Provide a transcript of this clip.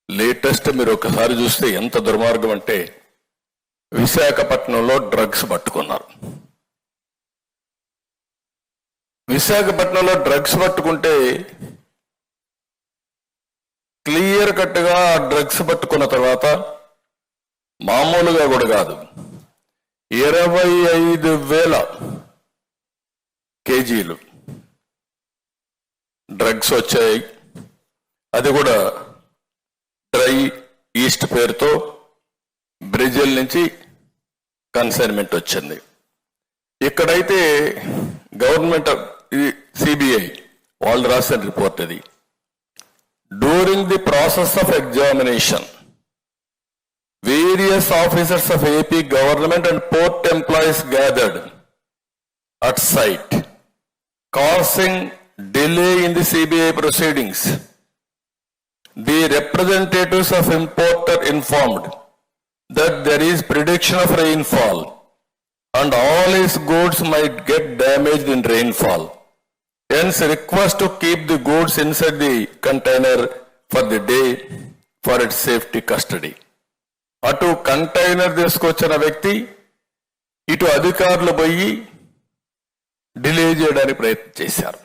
Latest మీరు ఒకసారి చూస్తే ఎంత దుర్మార్గం అంటే విశాఖపట్నంలో డ్రగ్స్ పట్టుకున్నారు. విశాఖపట్నంలో డ్రగ్స్ పట్టుకుంటే క్లియర్ కట్గా డ్రగ్స్ పట్టుకున్న తర్వాత మామూలుగా కూడా కాదు, 25,000 కేజీలు డ్రగ్స్ వచ్చాయి. అది కూడా డ్రై ఈస్ట్ పేరుతో బ్రెజిల్ నుంచి కన్సైన్మెంట్ వచ్చింది. ఇక్కడైతే గవర్నమెంట్ సిబిఐ వాళ్ళు రాసిన రిపోర్ట్ ఇది. During the process of examination various officers of AP government and port employees gathered at site, causing delay in the CBI proceedings. The representatives of importer informed that there is prediction of rainfall and all his goods might get damaged in rainfall. Hence request to keep the goods inside the container for the day for its safety custody. అటు container తీసుకొచ్చిన వ్యక్తి ఇటు అధికారులు పోయి delay చేయడానికి ప్రయత్నం చేశారు.